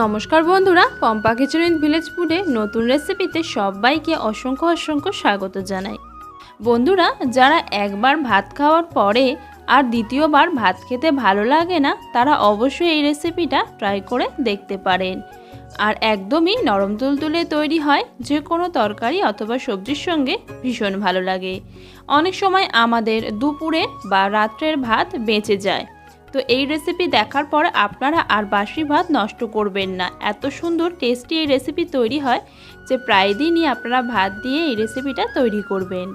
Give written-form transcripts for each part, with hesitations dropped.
নমস্কার বন্ধুরা, Pampa kitchen with village ফুডে নতুন রেসিপিতে সবাইকে অসংখ্য অসংখ্য স্বাগত জানাই। বন্ধুরা, যারা একবার ভাত খাওয়ার পরে আর দ্বিতীয়বার ভাত খেতে ভালো লাগে না, তারা অবশ্যই এই রেসিপিটা ট্রাই করে দেখতে পারেন। আর একদমই নরম তুলতুলে তৈরি হয়, যে কোনো তরকারি অথবা সবজির সঙ্গে ভীষণ ভালো লাগে। অনেক সময় আমাদের দুপুরে বা রাত্রের ভাত বেঁচে যায়, তো এই রেসিপি দেখার পর আপনারা আর বাসি ভাত নষ্ট করবেন না। এত সুন্দর টেস্টি এই রেসিপি তৈরি হয় যে প্রায় দিনই আপনারা ভাত দিয়ে এই রেসিপিটা তৈরি করবেন।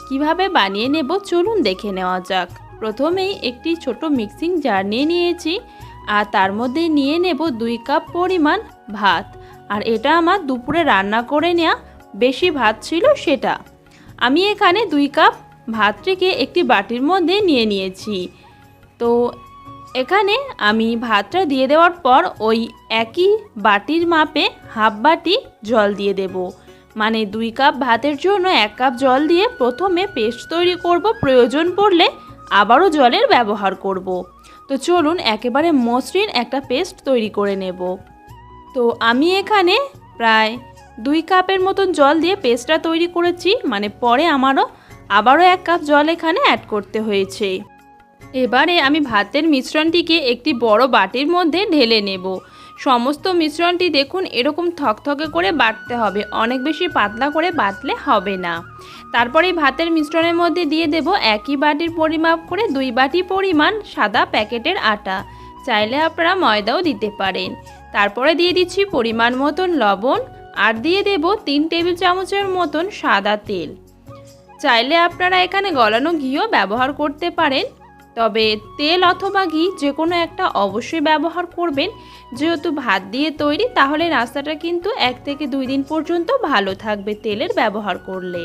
কিভাবে বানিয়ে নেব চলুন দেখে নেওয়া যাক। প্রথমেই একটি ছোট মিক্সিং জার নিয়ে নিয়েছি, আর তার মধ্যে নিয়ে নেব 2 কাপ পরিমাণ ভাত। আর এটা আমার দুপুরে রান্না করে নেওয়া বেশি ভাত ছিল, সেটা আমি এখানে 2 কাপ ভাতটিকে একটি বাটির মধ্যে নিয়ে নিয়েছি। তো এখানে আমি ভাতটা দিয়ে দেওয়ার পর ওই একই বাটির মাপে হাফ বাটি জল দিয়ে দেব। মানে 2 কাপ ভাতের জন্য 1 কাপ জল দিয়ে প্রথমে পেস্ট তৈরি করব, প্রয়োজন পড়লে আবারও জলের ব্যবহার করব। তো চলুন একেবারে মসৃণ একটা পেস্ট তৈরি করে নেব। তো আমি এখানে প্রায় 2 কাপের মতন জল দিয়ে পেস্টটা তৈরি করেছি, মানে পরে আবারও 1 কাপ জল এখানে অ্যাড করতে হয়েছে। এবারে আমি ভাতের মিশ্রণটিকে একটি বড় বাটির মধ্যে ঢেলে নেব। সমস্ত মিশ্রণটি দেখুন এরকম থকথকে করে বাটতে হবে, অনেক বেশি পাতলা করে বাটলে হবে না। তারপরে ভাতের মিশ্রণের মধ্যে দিয়ে দেব একই বাটির পরিমাপ করে 2 বাটি পরিমাণ সাদা প্যাকেটের আটা, চাইলে আপনারা ময়দাও দিতে পারেন। তারপরে দিয়ে দিচ্ছি পরিমাণ মতন লবণ, আর দিয়ে দেব 3 টেবিল চামচের মতন সাদা তেল। চাইলে আপনারা এখানে গলানো ঘিও ব্যবহার করতে পারেন, তবে তেল অথবা ঘি যে কোনো একটা অবশ্যই ব্যবহার করবেন। যেহেতু ভাত দিয়ে তৈরি, তাহলে নাস্তাটা কিন্তু 1 থেকে 2 দিন পর্যন্ত ভালো থাকবে তেলের ব্যবহার করলে।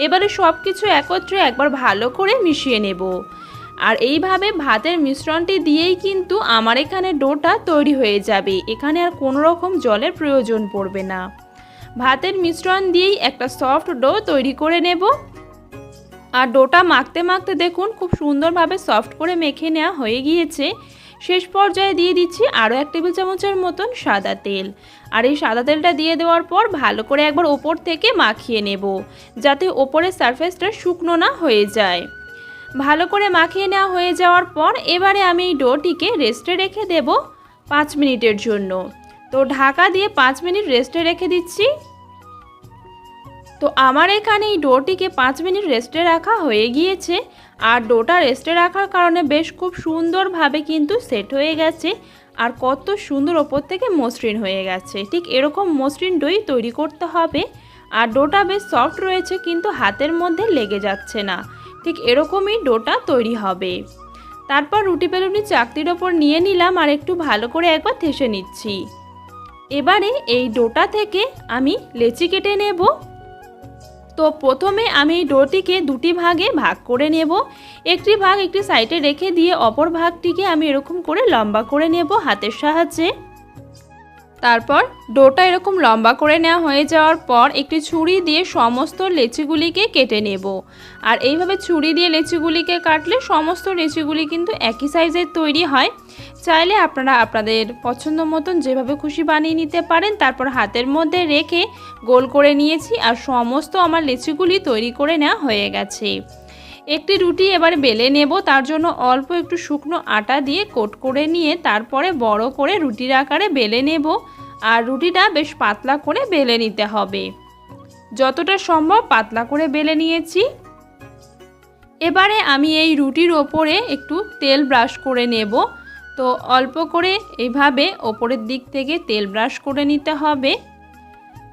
এবারে সব কিছু একত্রে একবার ভালো করে মিশিয়ে নেব। আর এইভাবে ভাতের মিশ্রণটি দিয়েই কিন্তু আমার এখানে ডোটা তৈরি হয়ে যাবে, এখানে আর কোনো রকম জলের প্রয়োজন পড়বে না। ভাতের মিশ্রণ দিয়েই একটা সফট ডো তৈরি করে নেব। আর ডোটা মাখতে মাখতে দেখুন খুব সুন্দরভাবে সফট করে মেখে নেওয়া হয়ে গিয়েছে। শেষ পর্যায়ে দিয়ে দিচ্ছি আরও 1 টেবিল চামচের মতন সাদা তেল। আর এই সাদা তেলটা দিয়ে দেওয়ার পর ভালো করে একবার ওপর থেকে মাখিয়ে নেব, যাতে ওপরের সারফেসটা শুকনো না হয়ে যায়। ভালো করে মাখিয়ে নেওয়া হয়ে যাওয়ার পর এবারে আমি এই ডোটিকে রেস্টে রেখে দেব 5 মিনিটের জন্য। তো ঢাকা দিয়ে 5 মিনিট রেস্টে রেখে দিচ্ছি। তো আমার এখানে এই ডোটিকে 5 মিনিট রেস্টে রাখা হয়ে গিয়েছে। আর ডোটা রেস্টে রাখার কারণে বেশ খুব সুন্দরভাবে কিন্তু সেট হয়ে গেছে, আর কত সুন্দর ওপর থেকে মসৃণ হয়ে গেছে। ঠিক এরকম মসৃণ ডোই তৈরি করতে হবে। আর ডোটা বেশ সফট রয়েছে, কিন্তু হাতের মধ্যে লেগে যাচ্ছে না, ঠিক এরকমই ডোটা তৈরি হবে। তারপর রুটি বেলুনি চাকতির ওপর নিয়ে নিলাম, আর একটু ভালো করে একবার ঠেসে নিচ্ছি। এবারে এই ডোটা থেকে আমি লেচি কেটে নেব। তো প্রথমে আমি ডোটিকে 2টি ভাগে ভাগ করে নেব। একটি ভাগ একটি সাইডে রেখে দিয়ে অপর ভাগটিকে আমি এরকম করে লম্বা করে নেব হাতের সাহায্যে। তারপর ডোটা এরকম লম্বা করে নেওয়া হয়ে যাওয়ার পর একটি ছুরি দিয়ে সমস্ত লেচিগুলিকে কেটে নেব। আর এইভাবে ছুরি দিয়ে লেচিগুলিকে কাটলে সমস্ত লেচিগুলি কিন্তু একই সাইজের তৈরি হয়। চাইলে আপনারা আপনাদের পছন্দ মতন যেভাবে খুশি বানিয়ে নিতে পারেন। তারপর হাতের মধ্যে রেখে গোল করে নিয়েছি, আর সমস্ত আমার লেচিগুলি তৈরি করে নেওয়া হয়ে গেছে। একটি রুটি এবার বেলে নেব। তার জন্য অল্প একটু শুকনো আটা দিয়ে কোট করে নিয়ে তারপরে বড় করে রুটির আকারে বেলে নেব। আর রুটিটা বেশ পাতলা করে বেলে নিতে হবে, যতটা সম্ভব পাতলা করে বেলে নিয়েছি। এবারে আমি এই রুটির ওপরে একটু তেল ব্রাশ করে নেব। তো অল্প করে এইভাবে ওপরের দিক থেকে তেল ব্রাশ করে নিতে হবে।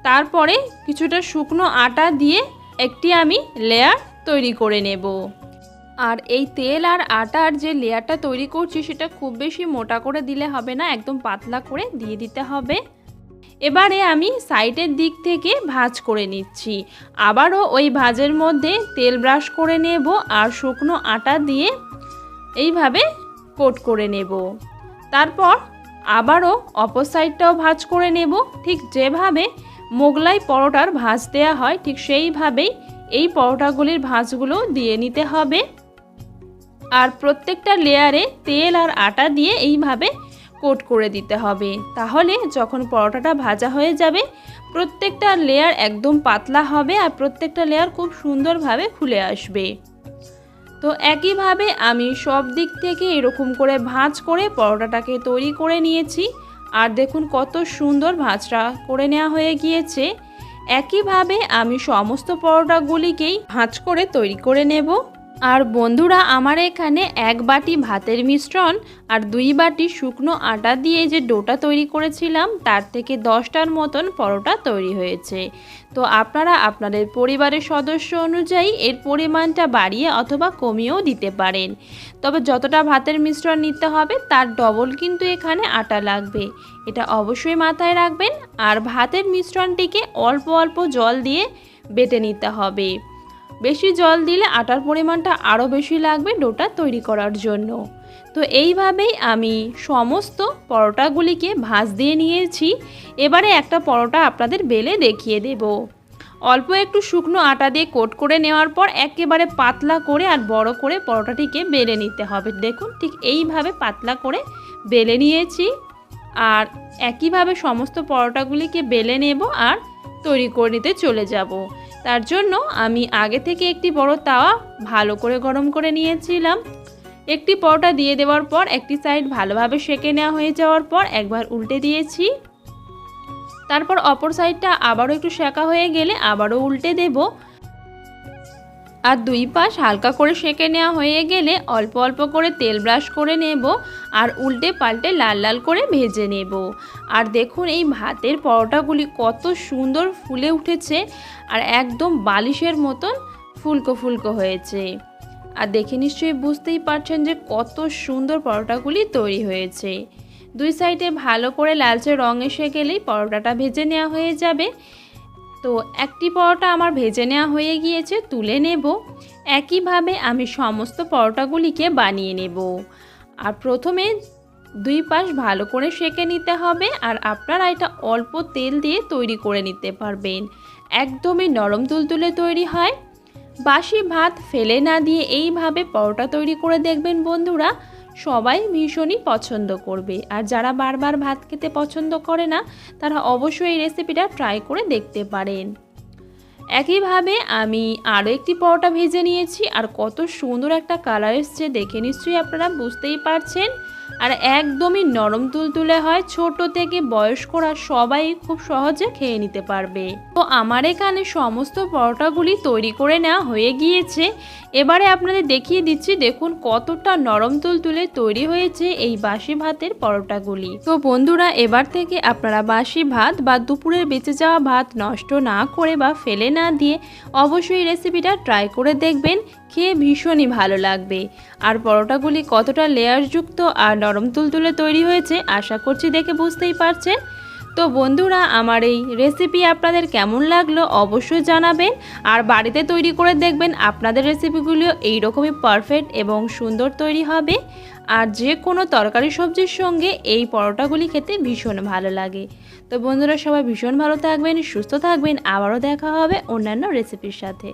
তারপরে কিছুটা শুকনো আটা দিয়ে একটি আমি লেয়ার তৈরি করে নেব। আর এই তেল আর আটার যে লেয়ারটা তৈরি করছি সেটা খুব বেশি মোটা করে দিলে হবে না, একদম পাতলা করে দিয়ে দিতে হবে। এবারে আমি সাইডের দিক থেকে ভাঁজ করে নিচ্ছি। আবারও ওই ভাঁজের মধ্যে তেল ব্রাশ করে নেব, আর শুকনো আটা দিয়ে এইভাবে কোট করে নেব। তারপর আবারও অপর সাইডটাও ভাঁজ করে নেব। ঠিক যেভাবে মোগলাই পরোটার ভাঁজ দেওয়া হয়, ঠিক সেইভাবেই এই পরোটাগুলির ভাঁজগুলো দিয়ে নিতে হবে। আর প্রত্যেকটা লেয়ারে তেল আর আটা দিয়ে এইভাবে কোট করে দিতে হবে। তাহলে যখন পরোটাটা ভাজা হয়ে যাবে প্রত্যেকটা লেয়ার একদম পাতলা হবে আর প্রত্যেকটা লেয়ার খুব সুন্দরভাবে খুলে আসবে। তো একইভাবে আমি সব দিক থেকে এরকম করে ভাঁজ করে পরোটাটাকে তৈরি করে নিয়েছি। আর দেখুন কত সুন্দর ভাঁজটা করে নেওয়া হয়ে গিয়েছে। একইভাবে আমি সমস্ত পরোটাগুলিকেই ভাঁজ করে তৈরি করে নেব। আর বন্ধুরা, আমার এখানে 1 বাটি ভাতের মিশ্রণ আর 2 বাটি শুকনো আটা দিয়ে যে ডোটা তৈরি করেছিলাম তার থেকে 10টার মতন পরোটা তৈরি হয়েছে। তো আপনারা আপনাদের পরিবারের সদস্য অনুযায়ী এর পরিমাণটা বাড়িয়ে অথবা কমিয়েও দিতে পারেন। তবে যতটা ভাতের মিশ্রণ নিতে হবে তার ডবল কিন্তু এখানে আটা লাগবে, এটা অবশ্যই মাথায় রাখবেন। আর ভাতের মিশ্রণটিকে অল্প অল্প জল দিয়ে বেটে নিতে হবে। বেশি জল দিলে আটার পরিমাণটা আরও বেশি লাগবে ডোটা তৈরি করার জন্য। তো এইভাবেই আমি সমস্ত পরোটাগুলিকে ভাঁজ দিয়ে নিয়েছি। এবারে একটা পরোটা আপনাদের বেলে দেখিয়ে দেব। অল্প একটু শুকনো আটা দিয়ে কোট করে নেওয়ার পর একেবারে পাতলা করে আর বড় করে পরোটাটিকে বেলে নিতে হবে। দেখুন ঠিক এইভাবে পাতলা করে বেলে নিয়েছি। আর একইভাবে সমস্ত পরোটাগুলিকে বেলে নেব আর তৈরি করে নিতে চলে যাব। তার জন্য আমি আগে থেকে একটি বড় তাওয়া ভালো করে গরম করে নিয়েছিলাম। একটি পরোটা দিয়ে দেওয়ার পর একটি সাইড ভালোভাবে সেঁকে নেওয়া হয়ে যাওয়ার পর একবার উল্টে দিয়েছি। তারপর অপর সাইডটা আবারও একটু সেঁকা হয়ে গেলে আবারও উল্টে দেব। আর 2 পাশ হালকা করে সেঁকে নেওয়া হয়ে গেলে অল্প অল্প করে তেল ব্রাশ করে নেব আর উল্টে পাল্টে লাল লাল করে ভেজে নেব। আর দেখুন এই ভাতের পরোটাগুলি কত সুন্দর ফুলে উঠেছে আর একদম বালিশের মতন ফুলকো ফুলকো হয়েছে। আর দেখে নিশ্চয়ই বুঝতেই পারছেন যে কত সুন্দর পরোটাগুলি তৈরি হয়েছে। 2 সাইডে ভালো করে লালচে রং এসে গেলেই পরোটাটা ভেজে নেওয়া হয়ে যাবে। তো একটি পরোটা আমার ভেজে নেওয়া হয়ে গিয়েছে, তুলে নেব। একইভাবে আমি সমস্ত পরোটাগুলিকে বানিয়ে নেব। আর প্রথমে 2 পাশ ভালো করে সেঁকে নিতে হবে। আর আপনারা এটা অল্প তেল দিয়ে তৈরি করে নিতে পারবেন, একদমই নরম তুলতুলে তৈরি হয়। বাসি ভাত ফেলে না দিয়ে এইভাবে পরোটা তৈরি করে দেখবেন বন্ধুরা, সবাই ভীষণই পছন্দ করবে। আর যারা বারবার ভাত খেতে পছন্দ করে না তারা অবশ্যই এই রেসিপিটা ট্রাই করে দেখতে পারেন। একইভাবে আমি আরও একটি পরোটা ভেজে নিয়েছি আর কত সুন্দর একটা কালার এসছে দেখে নিশ্চয়ই আপনারা বুঝতেই পারছেন। আর একদমই নরম তুলতুলে হয়, ছোট থেকে বয়স্করা সবাই খুব সহজে খেয়ে নিতে পারবে। তো আমার এখানে সমস্ত পরোটাগুলি তৈরি করে নেওয়া হয়ে গিয়েছে। এবারে আপনাদের দেখিয়ে দিচ্ছি, দেখুন কতটা নরম তুলতুলে তৈরি হয়েছে এই বাসি ভাতের পরোটাগুলি। তো বন্ধুরা, এবার থেকে আপনারা বাসি ভাত বা দুপুরের বেঁচে যাওয়া ভাত নষ্ট না করে বা ফেলে না দিয়ে অবশ্যই রেসিপিটা ট্রাই করে দেখবেন, খেয়ে ভীষণই ভালো লাগবে। আর পরোটাগুলি কতটা লেয়ারযুক্ত আর নরম তুলতুলে তৈরি হয়েছে আশা করছি দেখে বুঝতেই পারছেন। তো বন্ধুরা, আমার এই রেসিপি আপনাদের কেমন লাগলো অবশ্যই জানাবেন। আর বাড়িতে তৈরি করে দেখবেন আপনাদের রেসিপিগুলিও এইরকমই পারফেক্ট এবং সুন্দর তৈরি হবে। আর যে কোনো তরকারি সবজির সঙ্গে এই পরোটাগুলি খেতে ভীষণ ভালো লাগে। তো বন্ধুরা, সবাই ভীষণ ভালো থাকবেন, সুস্থ থাকবেন। আবারও দেখা হবে অন্যান্য রেসিপির সাথে।